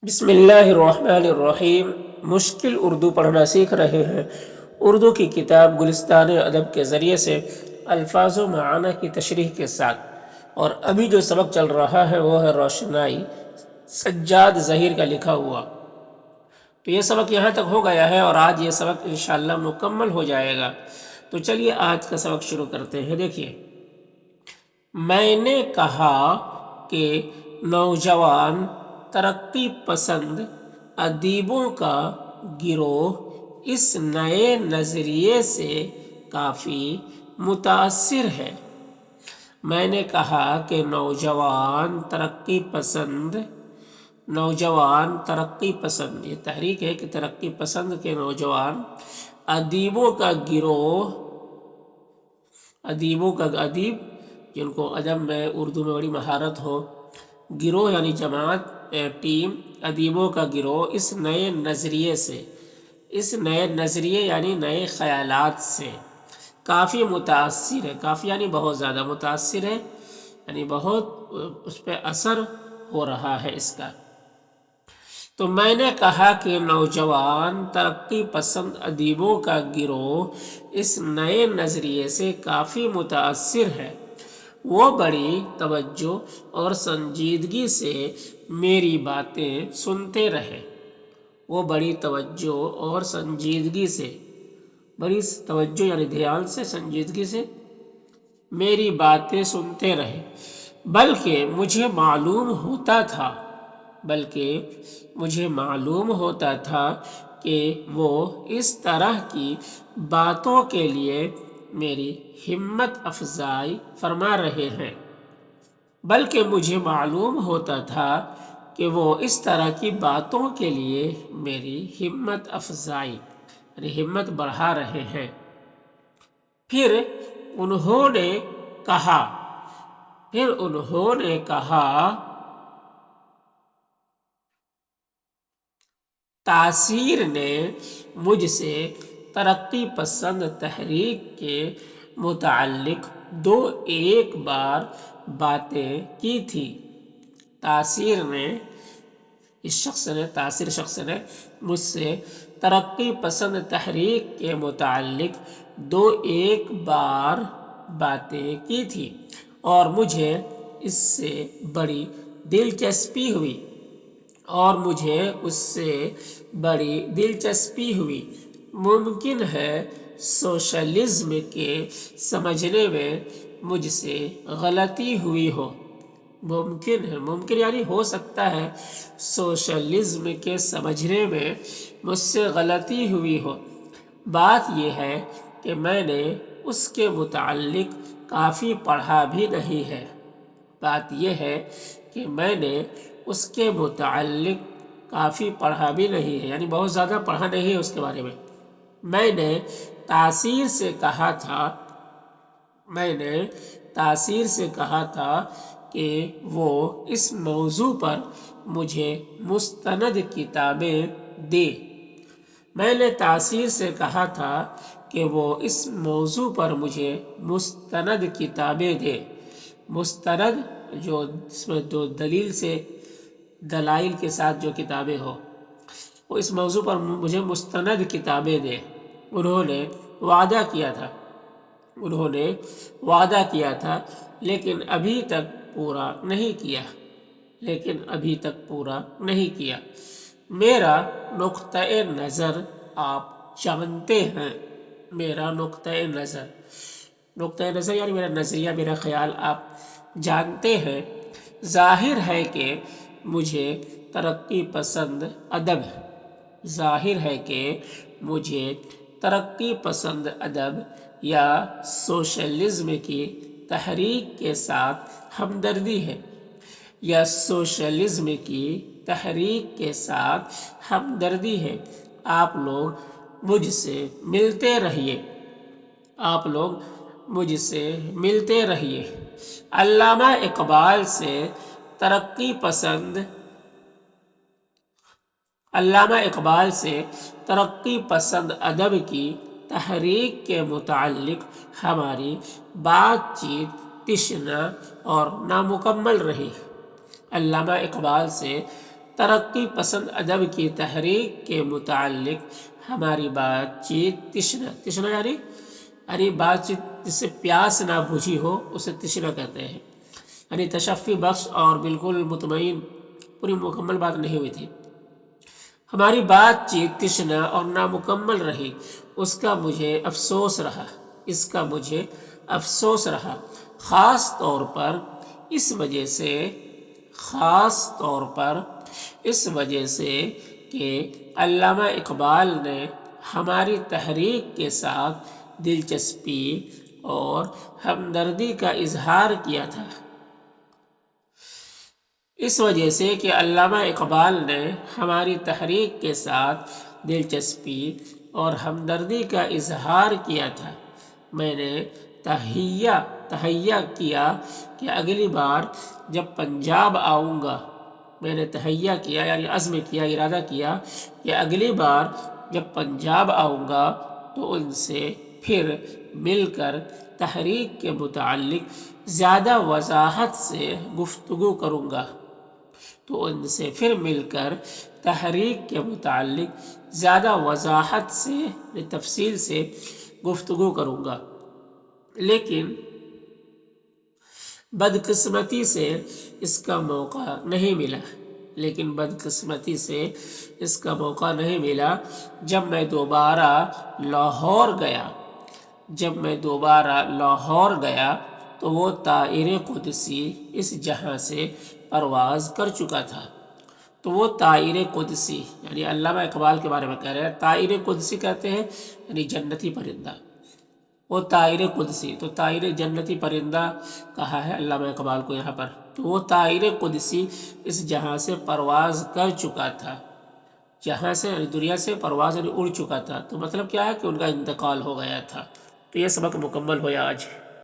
بسم اللہ الرحمن الرحیم۔ مشکل اردو پڑھنا سیکھ رہے ہیں۔ اردو کی کتاب گلستان ادب کے ذریعے سے الفاظ و معنی کی تشریح کے ساتھ، اور ابھی جو سبق چل رہا ہے وہ ہے روشنائی، سجاد ظہیر کا لکھا ہوا۔ تو یہ سبق یہاں تک ہو گیا ہے اور آج یہ سبق انشاءاللہ مکمل ہو جائے گا۔ تو چلیے آج کا سبق شروع کرتے ہیں۔ دیکھیے، میں نے کہا کہ نوجوان ترقی پسند ادیبوں کا گروہ اس نئے نظریے سے کافی متاثر ہے۔ میں نے کہا کہ نوجوان ترقی پسند، یہ تحریک ہے کہ ترقی پسند کے نوجوان ادیبوں کا گروہ، ادیب جن کو ادب میں اردو میں بڑی مہارت ہو، گروہ یعنی جماعت، ٹیم، ادیبوں کا گروہ اس نئے نظریے یعنی نئے خیالات سے کافی متاثر ہے۔ کافی یعنی بہت زیادہ متاثر ہے، یعنی بہت اس پہ اثر ہو رہا ہے اس کا۔ تو میں نے کہا کہ نوجوان ترقی پسند ادیبوں کا گروہ اس نئے نظریے سے کافی متاثر ہے۔ وہ بڑی توجہ اور سنجیدگی سے میری باتیں سنتے رہے۔ وہ بڑی توجہ اور سنجیدگی سے، بڑی توجہ یعنی دھیان سے، سنجیدگی سے میری باتیں سنتے رہے، بلکہ مجھے معلوم ہوتا تھا کہ وہ اس طرح کی باتوں کے لیے میری ہمت افزائی فرما رہے ہیں۔ یعنی ہمت بڑھا رہے ہیں۔ پھر انہوں نے کہا تاثیر نے مجھ سے ترقی پسند تحریک کے متعلق 2-1 بار باتیں کی تھی۔ تاثیر شخص نے مجھ سے ترقی پسند تحریک کے متعلق 2-1 بار باتیں کی تھی اور مجھے اس سے بڑی دلچسپی ہوئی۔ ممکن ہے سوشلزم کے سمجھنے میں مجھ سے غلطی ہوئی ہو۔ ممکن یعنی ہو سکتا ہے سوشلزم کے سمجھنے میں مجھ سے غلطی ہوئی ہو۔ بات یہ ہے کہ میں نے اس کے متعلق کافی پڑھا بھی نہیں ہے، یعنی بہت زیادہ پڑھا نہیں ہے اس کے بارے میں۔ میں نے تاثیر سے کہا تھا کہ وہ اس موضوع پر مجھے مستند کتابیں دے۔ مستند جو اس میں دلائل کے ساتھ جو کتابیں ہو، وہ اس موضوع پر مجھے مستند کتابیں دے۔ انہوں نے وعدہ کیا تھا لیکن ابھی تک پورا نہیں کیا۔ میرا نقطۂ نظر آپ جانتے ہیں۔ نقطۂ نظر یعنی میرا نظریہ، میرا خیال آپ جانتے ہیں۔ ظاہر ہے کہ مجھے ترقی پسند ادب یا سوشلزم کی تحریک کے ساتھ ہمدردی ہے۔ آپ لوگ مجھ سے ملتے رہیے۔ علامہ اقبال سے ترقی پسند ادب کی تحریک کے متعلق ہماری بات چیت تشنہ اور نامکمل رہی۔ علامہ اقبال سے ترقی پسند ادب کی تحریک کے متعلق ہماری بات چیت تشنا یعنی بات چیت جس سے پیاس نہ بجھی ہو اسے تشنا کہتے ہیں، یعنی تشفی بخش اور بالکل مطمئن، پوری مکمل بات نہیں ہوئی تھی۔ ہماری بات چیت تشنا اور نامکمل رہی، اس کا مجھے افسوس رہا، خاص طور پر اس وجہ سے کہ علامہ اقبال نے ہماری تحریک کے ساتھ دلچسپی اور ہمدردی کا اظہار کیا تھا۔ اس وجہ سے کہ علامہ اقبال نے ہماری تحریک کے ساتھ دلچسپی اور ہمدردی کا اظہار کیا تھا، میں نے تہیہ کیا کہ اگلی بار جب پنجاب آؤں گا، میں نے تہیہ کیا یعنی عزم کیا، ارادہ کیا کہ اگلی بار جب پنجاب آؤں گا تو ان سے پھر مل کر تحریک کے متعلق زیادہ وضاحت سے گفتگو کروں گا تفصیل سے گفتگو کروں گا، لیکن بدقسمتی سے اس کا موقع نہیں ملا۔ جب میں دوبارہ لاہور گیا تو وہ طائر قدسی اس جہاں سے پرواز کر چکا تھا۔ تو وہ طائر قدسی یعنی علامہ اقبال کے بارے میں کہہ رہے ہیں، طائر قدسی کہتے ہیں یعنی جنتی پرندہ، وہ طائر قدسی، تو طائر جنتی پرندہ کہا ہے علامہ اقبال کو یہاں پر، تو وہ طائر قدسی اس جہاں سے پرواز کر چکا تھا، جہاں سے یعنی دنیا سے پرواز یعنی اڑ چکا تھا، تو مطلب کیا ہے کہ ان کا انتقال ہو گیا تھا۔ تو یہ سبق مکمل ہوا آج۔